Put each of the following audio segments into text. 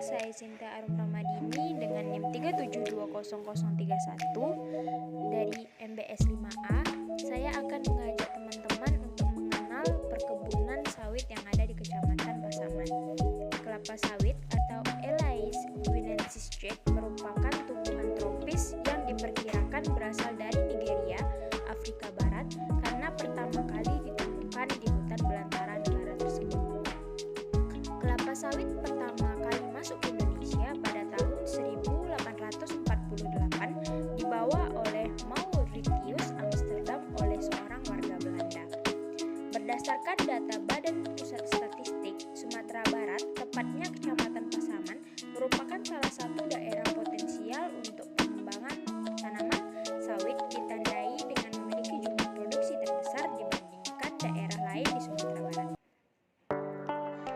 saya Sinta Arum Ramadini dengan NIM 3720031 dari MBS 5A. Saya akan mengajak teman-teman untuk mengenal perkebunan sawit yang ada di Kecamatan Pasaman. Kelapa sawit atau Elais guinensis Jack merupakan tumbuhan tropis yang diperkirakan berasal dari Nigeria, Afrika Barat, karena pertama kali ditemukan di hutan belantara negara tersebut. Kelapa sawit pertama kali masuk ke Indonesia pada tahun 1848 dibawa oleh Mauritius Amsterdam oleh seorang warga Belanda. Berdasarkan data Badan Pusat Statistik Sumatera Barat, tepatnya Kecamatan Pasaman merupakan salah satu daerah potensial untuk pengembangan tanaman sawit, ditandai dengan memiliki jumlah produksi terbesar dibandingkan daerah lain di Sumatera Barat.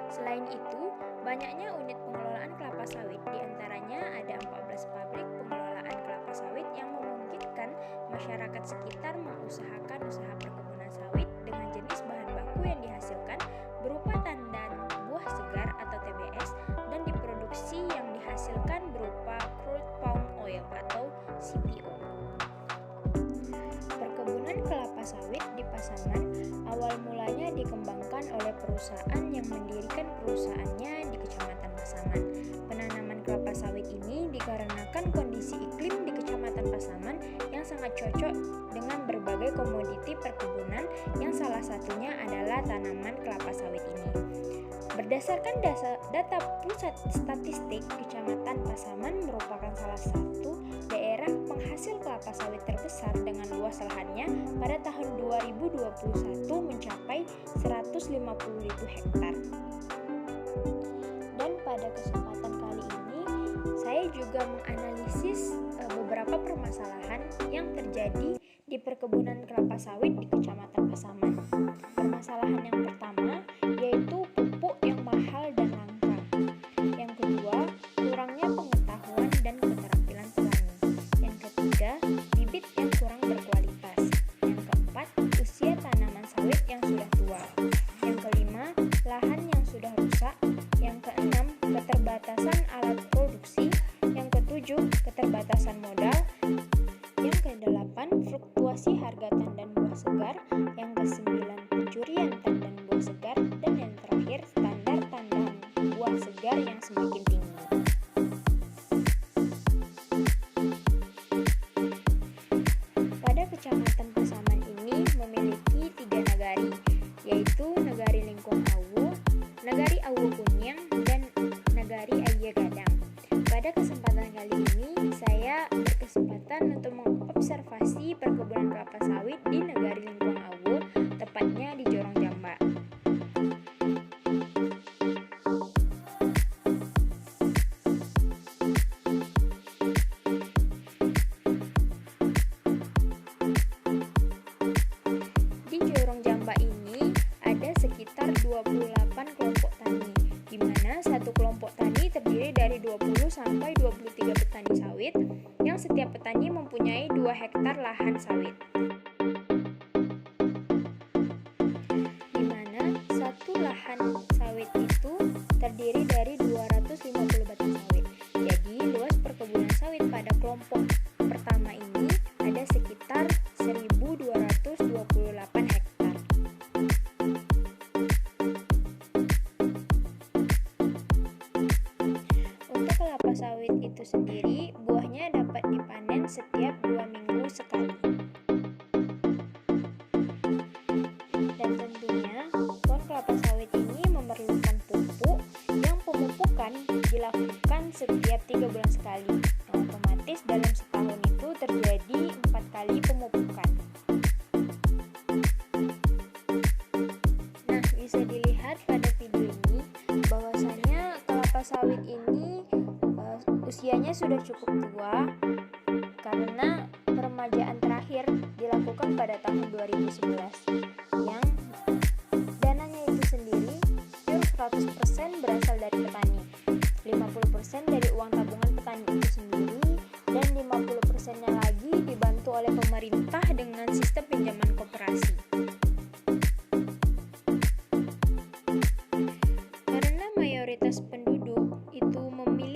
Selain itu, banyaknya unit pengelolaan kelapa sawit, diantaranya ada 14 pabrik pengelolaan kelapa sawit yang memungkinkan masyarakat sekitar mengusahakan usaha perkebunan sawit dengan jenis bahan baku yang dihasilkan berupa tandan buah segar atau TBS dan diproduksi yang dihasilkan berupa crude palm oil atau CPO. Perkebunan kelapa sawit di Pasaman awal mulanya dikembangkan oleh perusahaan yang mendirikan perusahaannya di Kecamatan Pasaman. Penanaman kelapa sawit ini dikarenakan kondisi iklim di Kecamatan Pasaman yang sangat cocok dengan berbagai komoditi perkebunan yang salah satunya adalah tanaman kelapa sawit ini. Berdasarkan data Pusat Statistik, Kecamatan Pasaman merupakan salah satu daerah penghasil kelapa sawit terbesar dengan luas lahannya pada tahun 2021 mencapai 150.000 hektar. Dan pada kesempatan kali ini, saya juga menganalisis beberapa permasalahan yang terjadi di perkebunan kelapa sawit di Kecamatan Pasaman. Permasalahan yang pertama yaitu pupuk yang mahal dan langka. Yang kedua, kurangnya pengetahuan dan keterampilan petani. Yang ketiga, bibit yang kurang berkualitas. Yang keempat, usia tanaman sawit yang sudah tua. Yang kelima, lahan yang sudah rusak. Yang keenam, keterbatasan alat produksi. Yang ketujuh, keterbatasan modal. Yang kedelapan, fluktuasi harga tandan buah segar. Yang kesembilan, pencurian tandan buah segar. Dan yang terakhir, standar tandan buah segar yang semakin tinggi. Pada Kecamatan Pasaman ini memiliki 3 nagari, yaitu Nagari Lingkung Awu, Nagari Awu Kunyang, dan Nagari Aye Gadang. Pada kesempatan kali ini, saya berkesempatan untuk mengobservasi perkebunan kelapa sawit di Nagari Lingkung Awu, tepatnya di Jorong Jamba. Di Jorong Jamba ini ada sekitar 28 kelompok tani, di mana satu kelompok tani terdiri dari 20 sampai 23 petani sawit, yang setiap petani mempunyai 2 hektar lahan sawit. Di mana satu lahan sawit itu terdiri dari 250 batang sawit. Jadi luas perkebunan sawit pada kelompok pertama ini ada sekitar 1.228 hektar. Untuk kelapa sawit itu sendiri, buahnya dapat dipanen setiap 2 minggu sekali. Dan tentunya, pohon kelapa sawit ini memerlukan pupuk yang pemupukan dilakukan setiap 3 bulan sekali. Otomatis dalam setahun itu terjadi 4 kali pemupukan. Nah, bisa dilihat pada video ini bahwasanya kelapa sawit ini usianya sudah cukup tua karena peremajaan terakhir dilakukan pada tahun 2011 yang dananya itu sendiri 100% berasal dari petani, 50% dari uang tabungan petani itu sendiri, dan 50%-nya lagi dibantu oleh pemerintah dengan sistem pinjaman koperasi. Karena mayoritas penduduk itu memiliki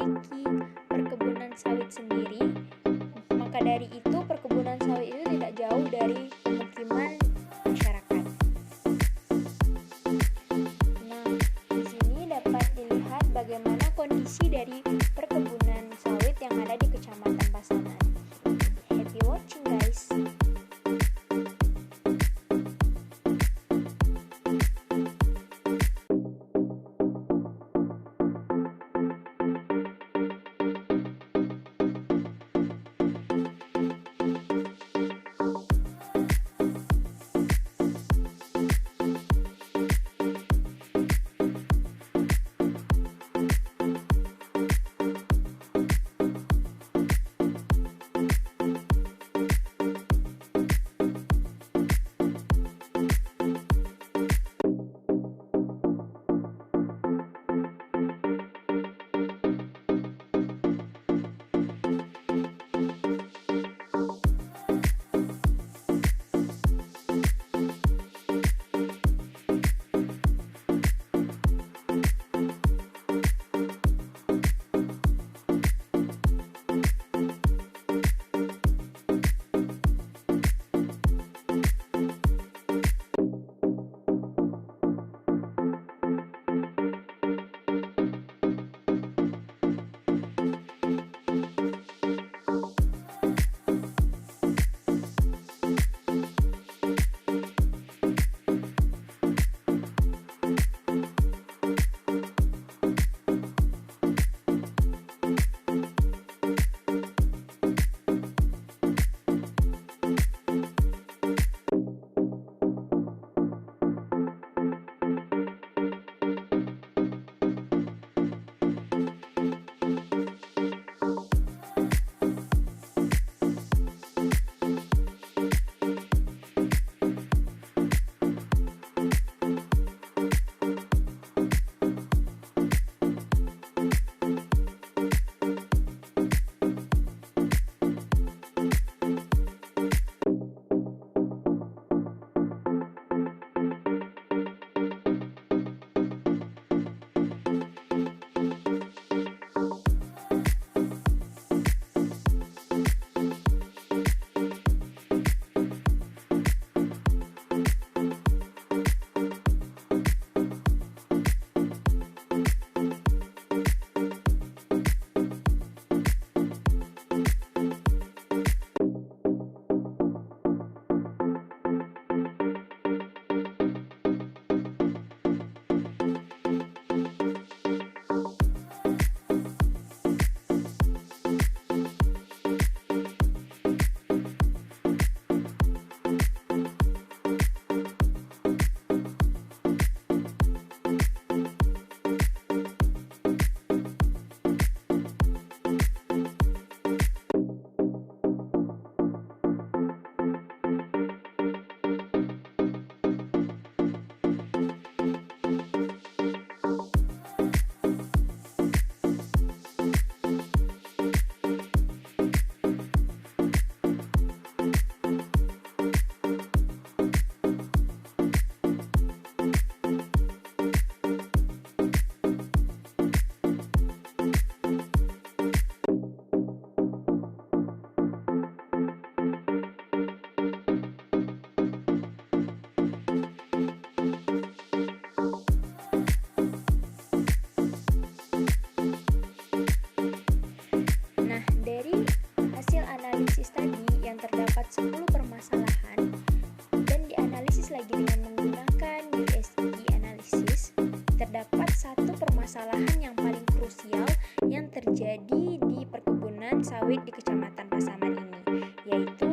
sawit di Kecamatan Pasaman ini, yaitu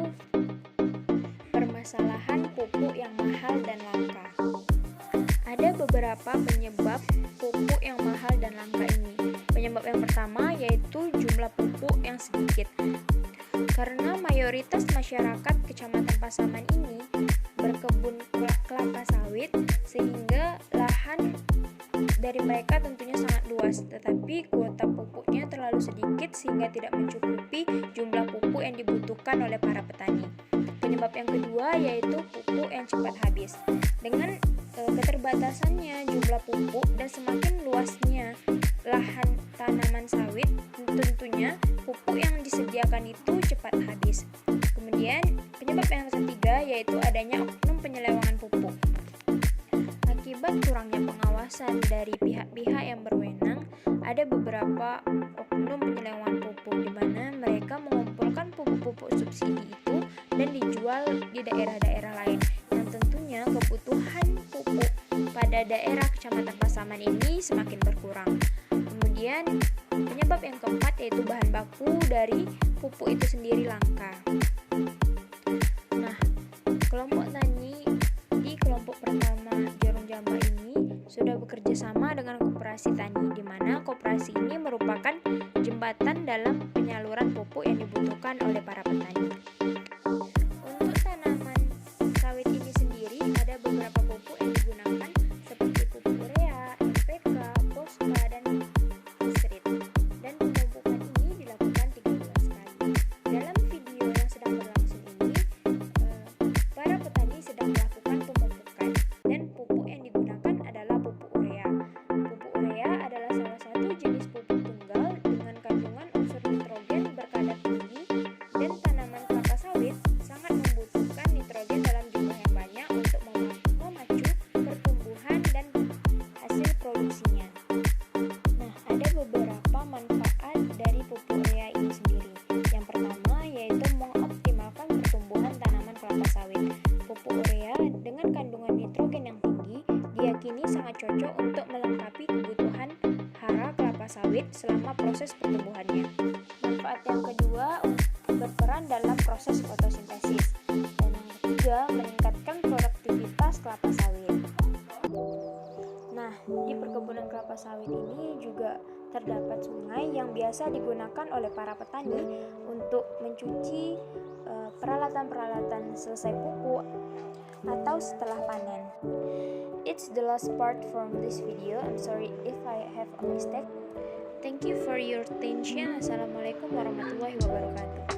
permasalahan pupuk yang mahal dan langka. Ada beberapa penyebab pupuk yang mahal dan langka ini. Penyebab yang pertama yaitu jumlah pupuk yang sedikit. Karena mayoritas masyarakat Kecamatan Pasaman ini berkebun kelapa sawit, sehingga lahan dari mereka tentunya sangat luas, tetapi kuota pupuknya terlalu sedikit sehingga tidak mencukupi jumlah pupuk yang dibutuhkan oleh para petani. Penyebab yang kedua yaitu pupuk yang cepat habis. Dengan keterbatasannya jumlah pupuk dan semakin luasnya lahan tanaman sawit, tentunya pupuk yang disediakan itu cepat habis. Kemudian penyebab yang ketiga yaitu adanya oknum penyelewengan pupuk. Akibat kurangnya pengawasan dari pihak-pihak yang berwenang, ada beberapa oknum penyelewengan pupuk di mana mereka mengumpulkan pupuk-pupuk subsidi itu dan dijual di daerah-daerah lain, yang tentunya kebutuhan pupuk pada daerah Kecamatan Pasaman ini semakin berkurang. Kemudian penyebab yang keempat yaitu bahan baku dari pupuk itu sendiri langka. Nah, kelompok tani di kelompok pertama Jorong Jamba ini sudah bekerja sama dengan koperasi tani, di mana koperasi ini merupakan jembatan dalam penyaluran pupuk yang dibutuhkan oleh para petani. Untuk tanaman sawit ini sendiri ada beberapa pupuk yang digunakan seperti pupuk urea, NPK, Pospa, dan Nitrit. Dan pemupukan ini dilakukan 3 bulan sekali. Dalam video yang sedang berlangsung ini, para petani sedang melakukan pemupukan, dan pupuk yang digunakan adalah pupuk urea. Pupuk urea adalah salah satu jenis pupuk tunggal dengan kandungan unsur nitrogen berkadar tinggi, dan tanaman kelapa sawit sangat membutuhkan nitrogen dalam jumlah yang banyak untuk memacu pertumbuhan dan hasil produksinya. Nah, ada beberapa manfaat dari pupuk urea ini sendiri. Yang pertama yaitu mengoptimalkan pertumbuhan tanaman kelapa sawit. Pupuk urea dengan kandungan nitrogen yang tinggi diyakini sangat cocok untuk melengkapi kebutuhan hara kelapa sawit selama proses pertumbuhannya. Manfaat yang kedua, berperan dalam proses fotosintesis. Dan yang ketiga, meningkatkan produktivitas kelapa sawit. Nah, di perkebunan kelapa sawit ini juga terdapat sungai yang biasa digunakan oleh para petani untuk mencuci peralatan-peralatan selesai pupuk atau setelah panen. It's the last part from this video. I'm sorry if I have a mistake. Thank you for your attention. Assalamualaikum warahmatullahi wabarakatuh.